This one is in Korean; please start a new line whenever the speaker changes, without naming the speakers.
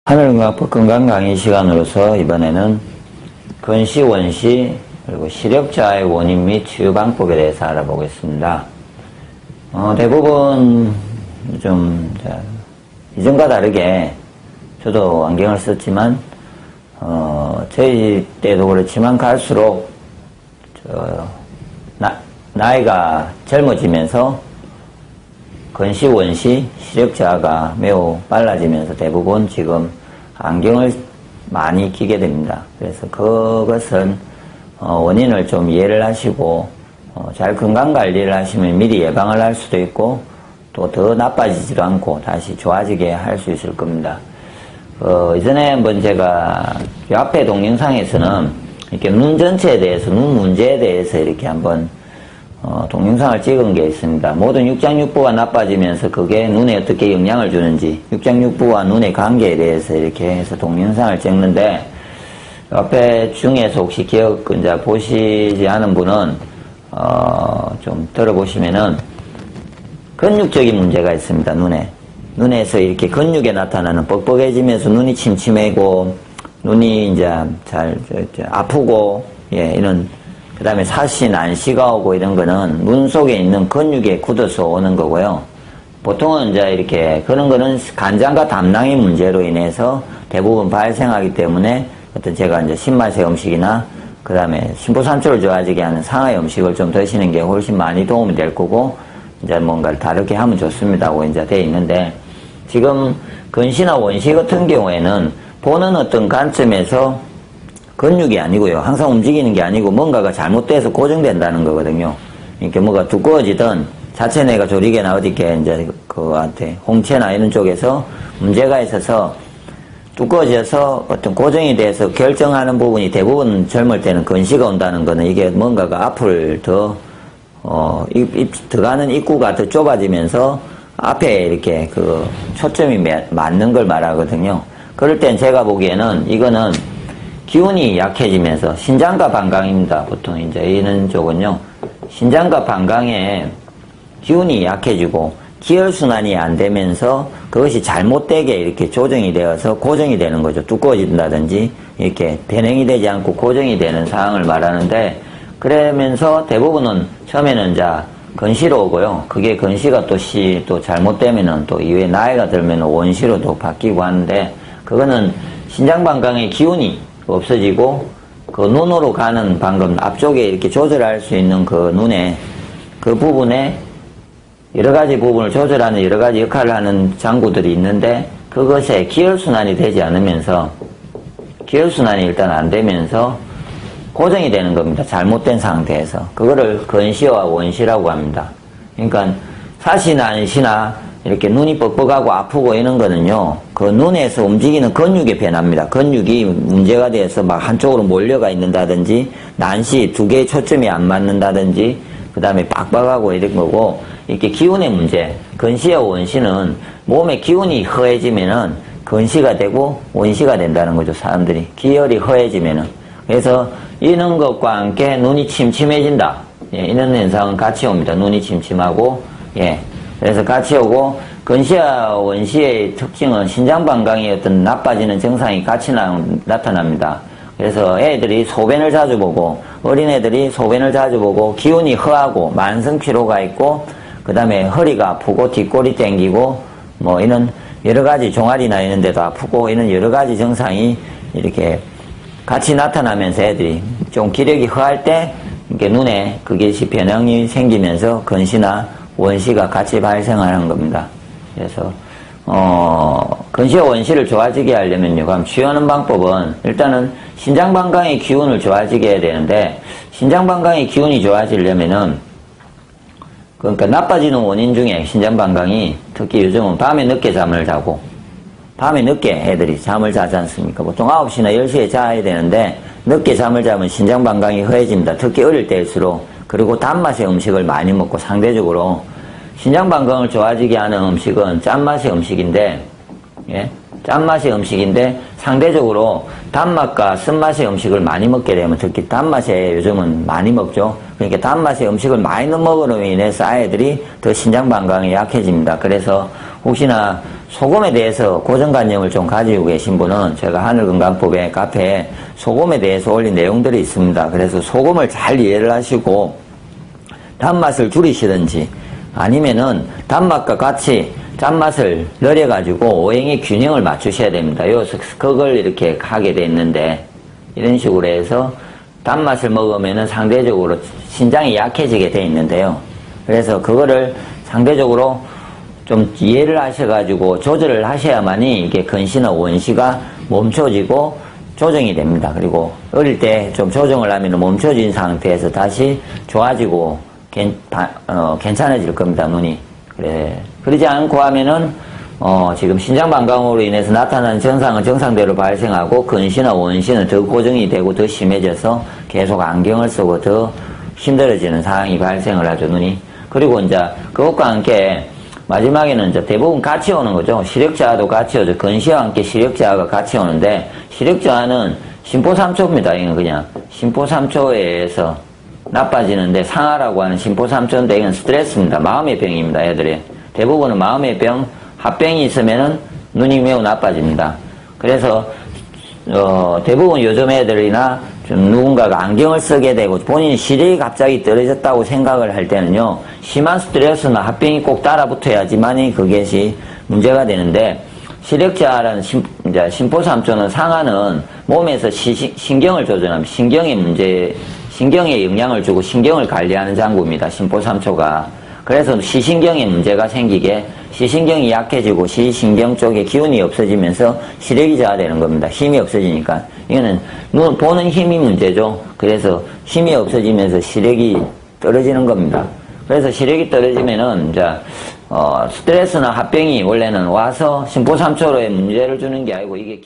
하늘과학부 건강강의 시간으로서 이번에는 근시, 원시, 그리고 시력저하의 원인 및 치유방법에 대해서 알아보겠습니다. 대부분 이전과 다르게 저도 안경을 썼지만 저희 때도 그렇지만 갈수록 나이가 젊어지면서 근시, 원시, 시력저하가 매우 빨라지면서 대부분 지금 안경을 많이 끼게 됩니다. 그래서 그것은 원인을 좀 이해를 하시고 잘 건강관리를 하시면 미리 예방을 할 수도 있고 또 더 나빠지지도 않고 다시 좋아지게 할 수 있을 겁니다. 이전에 한번 제가 앞에 동영상에서는 이렇게 눈 전체에 대해서, 눈 문제에 대해서 이렇게 한번 동영상을 찍은 게 있습니다. 모든 육장육부가 나빠지면서 그게 눈에 어떻게 영향을 주는지, 육장육부와 눈의 관계에 대해서 이렇게 해서 동영상을 찍는데, 옆에 중에서 혹시 기억자 보시지 않은 분은 좀 들어보시면은 근육적인 문제가 있습니다. 눈에서 이렇게 근육에 나타나는 뻑뻑해지면서 눈이 침침해고 눈이 이제 아프고 이런, 그 다음에 사시, 난시가 오고 이런 거는 눈 속에 있는 근육에 굳어서 오는 거고요. 보통은 이제 이렇게 그런 거는 간장과 담낭의 문제로 인해서 대부분 발생하기 때문에 어떤 제가 이제 신맛의 음식이나 그 다음에 신부산초를 좋아지게 하는 상하의 음식을 좀 드시는 게 훨씬 많이 도움이 될 거고, 이제 뭔가를 다르게 하면 좋습니다고 이제 돼 있는데, 지금 근시나 원시 같은 경우에는 보는 어떤 관점에서 근육이 아니고요. 항상 움직이는 게 아니고 뭔가가 잘못돼서 고정된다는 거거든요. 이렇게 뭐가 두꺼워지든 자체내가 조리개나 어디게 이제 그한테 홍채나 이런 쪽에서 문제가 있어서 두꺼워져서 어떤 고정이 돼서 결정하는 부분이 대부분 젊을 때는 근시가 온다는 거는 이게 뭔가가 앞을 더 들어가는 입구가 더 좁아지면서 앞에 이렇게 그 초점이 맞는 걸 말하거든요. 그럴 땐 제가 보기에는 이거는 기운이 약해지면서 신장과 방광입니다. 보통 이제 이런 쪽은요, 신장과 방광에 기운이 약해지고 기혈순환이 안 되면서 그것이 잘못되게 이렇게 조정이 되어서 고정이 되는 거죠. 두꺼워진다든지 이렇게 변형이 되지 않고 고정이 되는 상황을 말하는데, 그러면서 대부분은 처음에는 이제 근시로 오고요. 그게 근시가 또 잘못되면은 또 이후에 나이가 들면 원시로 또 바뀌고 하는데, 그거는 신장방광의 기운이 없어지고 그 눈으로 가는 방금 앞쪽에 이렇게 조절할 수 있는 그 눈에 그 부분에 여러 가지 부분을 조절하는 여러 가지 역할을 하는 장구들이 있는데, 그것에 기혈순환이 되지 않으면서, 기혈순환이 일단 안 되면서 고정이 되는 겁니다. 잘못된 상태에서. 그거를 근시와 원시라고 합니다. 그러니까 사시나 안시나 이렇게 눈이 뻑뻑하고 아프고 이런 거는요, 그 눈에서 움직이는 근육의 변화입니다. 근육이 문제가 돼서 막 한쪽으로 몰려가 있는다든지, 난시 두 개의 초점이 안 맞는다든지, 그 다음에 빡빡하고 이런 거고, 이렇게 기운의 문제, 근시와 원시는 몸의 기운이 허해지면은 근시가 되고 원시가 된다는 거죠, 사람들이. 기혈이 허해지면은. 그래서 이런 것과 함께 눈이 침침해진다. 이런 현상은 같이 옵니다. 눈이 침침하고, 그래서 같이 오고, 근시와 원시의 특징은 신장방광의 어떤 나빠지는 증상이 같이 나타납니다. 그래서 애들이 소변을 자주 보고, 어린애들이 소변을 자주 보고, 기운이 허하고, 만성피로가 있고, 그 다음에 허리가 아프고, 뒷골이 땡기고, 뭐 이런 여러 가지 종아리나 이런 데도 아프고, 이런 여러 가지 증상이 이렇게 같이 나타나면서 애들이 좀 기력이 허할 때, 이렇게 눈에 그것이 변형이 생기면서 근시나 원시가 같이 발생하는 겁니다. 그래서 근시와 원시를 좋아지게 하려면요, 그럼 취하는 방법은 일단은 신장방광의 기운을 좋아지게 해야 되는데, 신장방광의 기운이 좋아지려면은, 그러니까 나빠지는 원인 중에 신장방광이 특히 요즘은 밤에 늦게 잠을 자고, 밤에 늦게 애들이 잠을 자지 않습니까? 보통 9시나 10시에 자야 되는데 늦게 잠을 자면 신장방광이 허해집니다. 특히 어릴 때일수록. 그리고 단맛의 음식을 많이 먹고, 상대적으로 신장방광을 좋아지게 하는 음식은 짠맛의 음식인데, 짠맛의 음식인데 상대적으로 단맛과 쓴맛의 음식을 많이 먹게 되면 특히 단맛에 요즘은 많이 먹죠. 그러니까 단맛의 음식을 많이 먹으로 인해서 아이들이 더 신장 반응이 약해집니다. 그래서 혹시나 소금에 대해서 고정관념을 좀 가지고 계신 분은 제가 하늘건강법의 카페에 소금에 대해서 올린 내용들이 있습니다. 그래서 소금을 잘 이해를 하시고 단맛을 줄이시든지 아니면은 단맛과 같이 짠맛을 늘려가지고 오행의 균형을 맞추셔야 됩니다. 여기서 그걸 이렇게 하게 돼 있는데 이런 식으로 해서 단맛을 먹으면은 상대적으로 신장이 약해지게 돼 있는데요. 그래서 그거를 상대적으로 좀 이해를 하셔가지고 조절을 하셔야만이 이게 근시나 원시가 멈춰지고 조정이 됩니다. 그리고 어릴 때 좀 조정을 하면 멈춰진 상태에서 다시 좋아지고 괜찮아질 겁니다. 눈이. 그래. 그러지 않고 하면은 지금 신장 반감으로 인해서 나타나는 증상은 정상대로 발생하고 근시나 원시는 더 고정이 되고 더 심해져서 계속 안경을 쓰고 더 힘들어지는 상황이 발생을 하죠. 눈이. 그리고 이제 그것과 함께 마지막에는 이제 대부분 같이 오는 거죠. 시력자도 같이 오죠. 근시와 함께 시력자가 같이 오는데 시력자는 심포삼초입니다. 이건 그냥 심포삼초에 의해서 나빠지는데 상하라고 하는 심포삼초인데 이건 스트레스입니다. 마음의 병입니다. 애들이. 대부분은 마음의 병, 합병이 있으면은 눈이 매우 나빠집니다. 그래서 대부분 요즘 애들이나 좀 누군가가 안경을 쓰게 되고 본인이 시력이 갑자기 떨어졌다고 생각을 할 때는요. 심한 스트레스나 합병이 꼭 따라붙어야지만이 그것이 문제가 되는데 시력자라는 심포삼초는 상하는 몸에서 신경을 조절합니다. 신경에 영향을 주고 신경을 관리하는 장구입니다. 심포삼초가. 그래서 시신경에 문제가 생기게 시신경이 약해지고 시신경 쪽에 기운이 없어지면서 시력이 저하되는 겁니다. 힘이 없어지니까. 이거는 눈 보는 힘이 문제죠. 그래서 힘이 없어지면서 시력이 떨어지는 겁니다. 그래서 시력이 떨어지면은 이제 스트레스나 합병이 원래는 와서 심포삼초로의 문제를 주는 게 아니고 이게